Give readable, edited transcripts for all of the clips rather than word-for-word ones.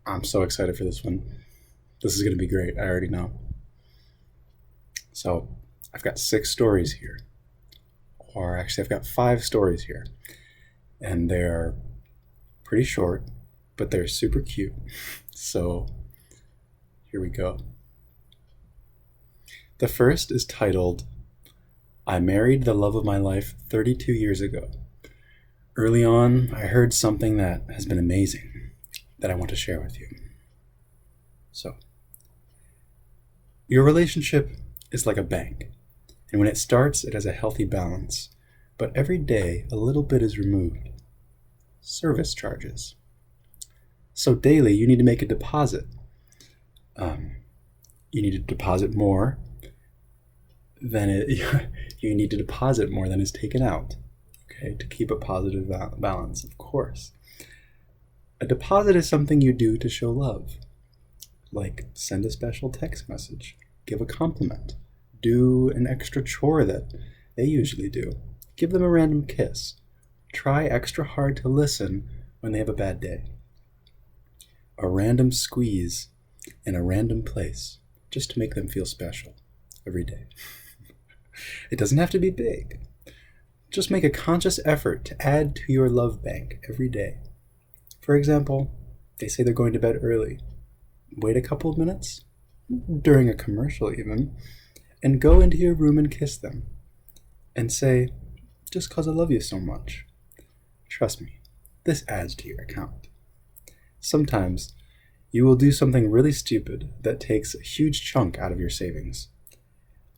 I'm so excited for this one. This is going to be great. I already know. So, I've got 6 stories here. Or actually, I've got 5 stories here. And they're pretty short, but they're super cute. So, here we go. The first is titled, I married the love of my life 32 years ago. Early on, I heard something that has been amazing that I want to share with you. So, your relationship is like a bank, and when it starts, it has a healthy balance. But every day, a little bit is removed. Service charges. So daily, you need to make a deposit. You need to deposit more than you need to deposit more than is taken out. Okay, to keep a positive balance, of course. A deposit is something you do to show love, like send a special text message, give a compliment, do an extra chore that they usually do, give them a random kiss, try extra hard to listen when they have a bad day. A random squeeze in a random place, just to make them feel special every day. It doesn't have to be big. Just make a conscious effort to add to your love bank every day. For example, they say they're going to bed early. Wait a couple of minutes, during a commercial even, and go into your room and kiss them. And say, just 'cause I love you so much. Trust me, this adds to your account. Sometimes you will do something really stupid that takes a huge chunk out of your savings.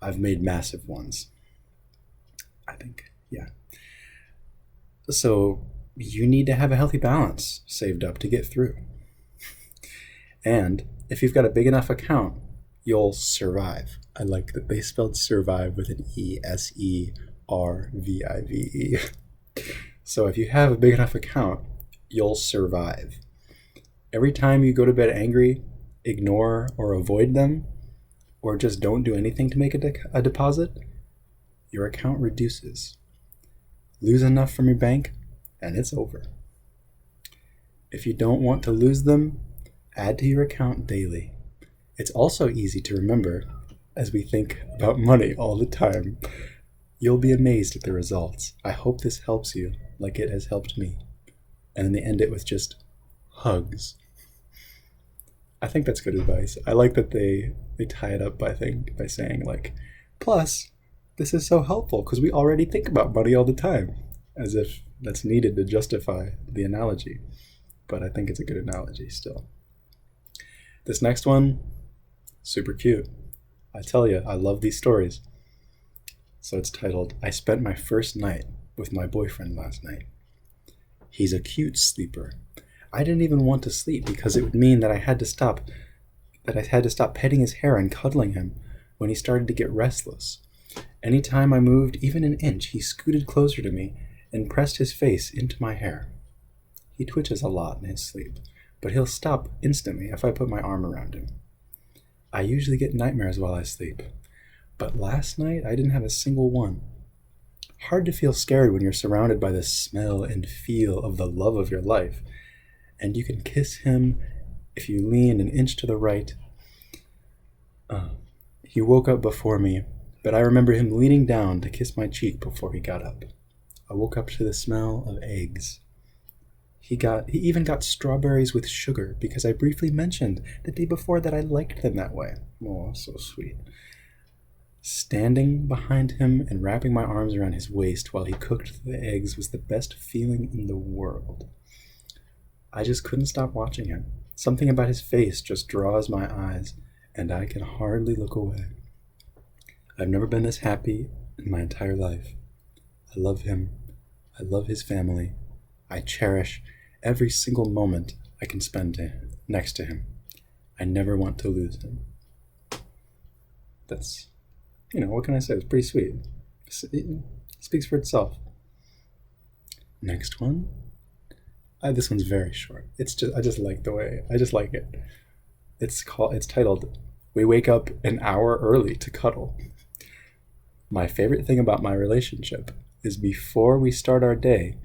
I've made massive ones. I think, yeah. So you need to have a healthy balance saved up to get through. And if you've got a big enough account, you'll survive. I like that they spelled survive with an E, S-E-R-V-I-V-E. So if you have a big enough account, you'll survive. Every time you go to bed angry, ignore or avoid them, or just don't do anything to make a deposit, your account reduces. Lose enough from your bank, and it's over. If you don't want to lose them, add to your account daily. It's also easy to remember, as we think about money all the time. You'll be amazed at the results. I hope this helps you like it has helped me. And then they end it with just hugs. I think that's good advice. I like that they tie it up by saying like, plus, this is so helpful because we already think about money all the time, as if that's needed to justify the analogy. But I think it's a good analogy still. This next one, super cute. I tell you, I love these stories. So it's titled, I spent my first night with my boyfriend last night. He's a cute sleeper. I didn't even want to sleep because it would mean that I had to stop petting his hair and cuddling him when he started to get restless. Anytime I moved even an inch, he scooted closer to me and pressed his face into my hair. He twitches a lot in his sleep, but he'll stop instantly if I put my arm around him. I usually get nightmares while I sleep, but last night I didn't have a single one. Hard to feel scary when you're surrounded by the smell and feel of the love of your life, and you can kiss him if you lean an inch to the right. He woke up before me, but I remember him leaning down to kiss my cheek before he got up. I woke up to the smell of eggs. He even got strawberries with sugar because I briefly mentioned the day before that I liked them that way. Oh, so sweet. Standing behind him and wrapping my arms around his waist while he cooked the eggs was the best feeling in the world. I just couldn't stop watching him. Something about his face just draws my eyes, and I can hardly look away. I've never been this happy in my entire life. I love him. I love his family. I cherish every single moment I can spend next to him. I never want to lose him. That's, what can I say? It's pretty sweet. It speaks for itself. Next one. This one's very short. I just like it. It's titled, We Wake Up an Hour Early to Cuddle. My favorite thing about my relationship is before we start our day,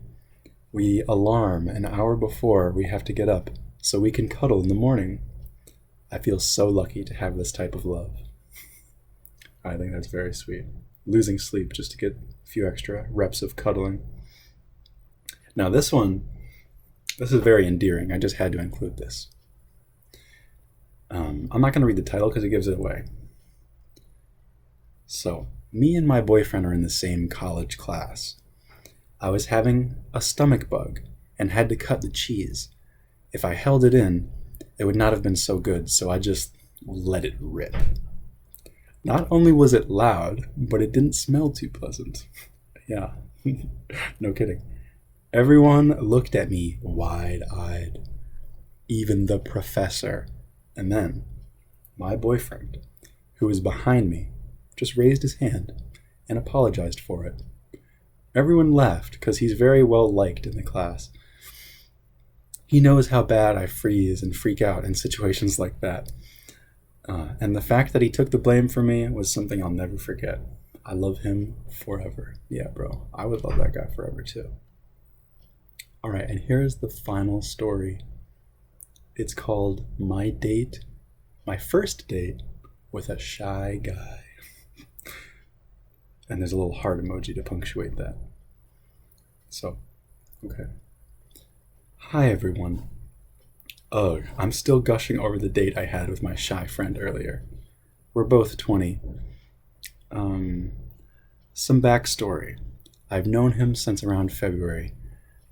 we alarm an hour before we have to get up so we can cuddle in the morning. I feel so lucky to have this type of love. I think that's very sweet. Losing sleep just to get a few extra reps of cuddling. Now this is very endearing. I just had to include this. I'm not going to read the title because it gives it away. So, me and my boyfriend are in the same college class. I was having a stomach bug and had to cut the cheese. If I held it in, it would not have been so good, so I just let it rip. Not only was it loud, but it didn't smell too pleasant. Yeah, no kidding. Everyone looked at me wide-eyed. Even the professor. And then, my boyfriend, who was behind me, just raised his hand and apologized for it. Everyone laughed because he's very well liked in the class. He knows how bad I freeze and freak out in situations like that. And the fact that he took the blame for me was something I'll never forget. I love him forever. Yeah, bro, I would love that guy forever too. All right, and here's the final story. It's called My First Date with a Shy Guy. And there's a little heart emoji to punctuate that. So, okay. Hi, everyone. Ugh, I'm still gushing over the date I had with my shy friend earlier. We're both 20. Some backstory. I've known him since around February.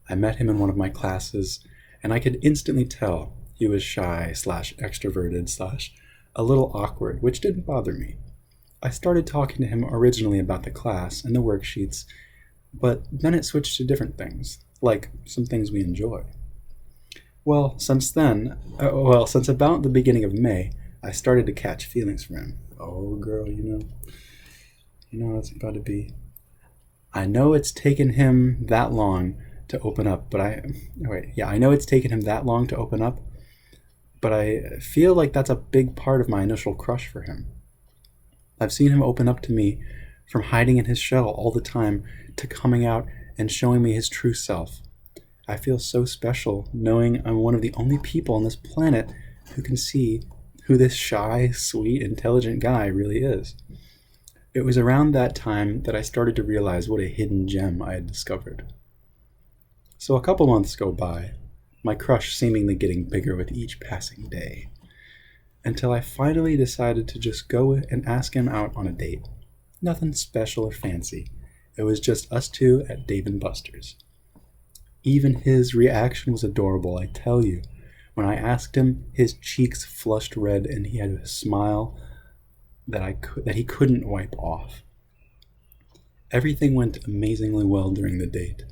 I met him in one of my classes, and I could instantly tell he was shy / extroverted / a little awkward, which didn't bother me. I started talking to him originally about the class and the worksheets, but then it switched to different things, like some things we enjoy. Well, since about the beginning of May, I started to catch feelings for him. Oh, girl, you know it's about to be. I know it's taken him that long to open up, I know it's taken him that long to open up, but I feel like that's a big part of my initial crush for him. I've seen him open up to me from hiding in his shell all the time to coming out and showing me his true self. I feel so special knowing I'm one of the only people on this planet who can see who this shy, sweet, intelligent guy really is. It was around that time that I started to realize what a hidden gem I had discovered. So a couple months go by, my crush seemingly getting bigger with each passing day, until I finally decided to just go and ask him out on a date. Nothing special or fancy. It was just us two at Dave & Buster's. Even his reaction was adorable, I tell you. When I asked him, his cheeks flushed red and he had a smile that he couldn't wipe off. Everything went amazingly well during the date.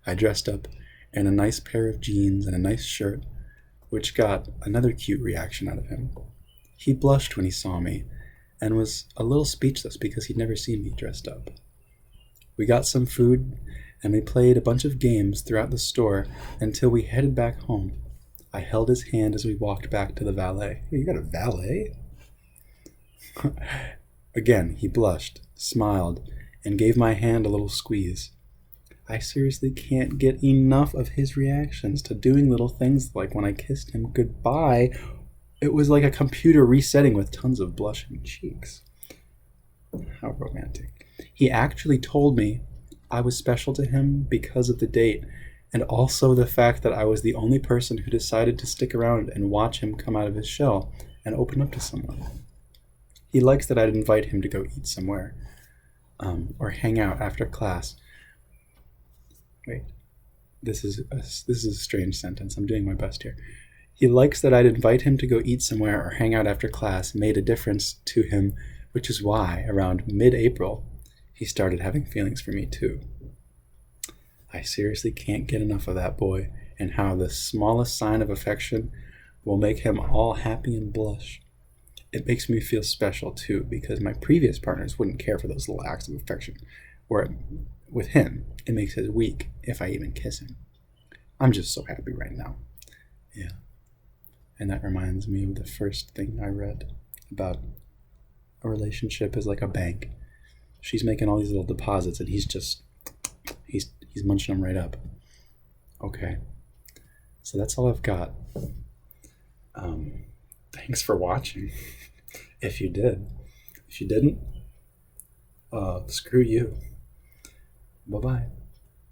I dressed up in a nice pair of jeans and a nice shirt, which got another cute reaction out of him. He blushed when he saw me and was a little speechless because he'd never seen me dressed up. We got some food and we played a bunch of games throughout the store until we headed back home. I held his hand as we walked back to the valet. Hey, you got a valet? Again, he blushed, smiled, and gave my hand a little squeeze. I seriously can't get enough of his reactions to doing little things like when I kissed him goodbye. It was like a computer resetting with tons of blushing cheeks. How romantic. He actually told me I was special to him because of the date, and also the fact that I was the only person who decided to stick around and watch him come out of his shell and open up to someone. He likes that I'd invite him to go eat somewhere, or hang out after class. Wait, this is a strange sentence. I'm doing my best here. He likes that I'd invite him to go eat somewhere or hang out after class made a difference to him, which is why, around mid-April, he started having feelings for me too. I seriously can't get enough of that boy and how the smallest sign of affection will make him all happy and blush. It makes me feel special too because my previous partners wouldn't care for those little acts of affection. Or with him, it makes it weak if I even kiss him. I'm just so happy right now. Yeah. And that reminds me of the first thing I read about a relationship is like a bank. She's making all these little deposits and he's munching them right up. Okay. So that's all I've got. Thanks for watching. If you did. If you didn't, screw you. Bye bye.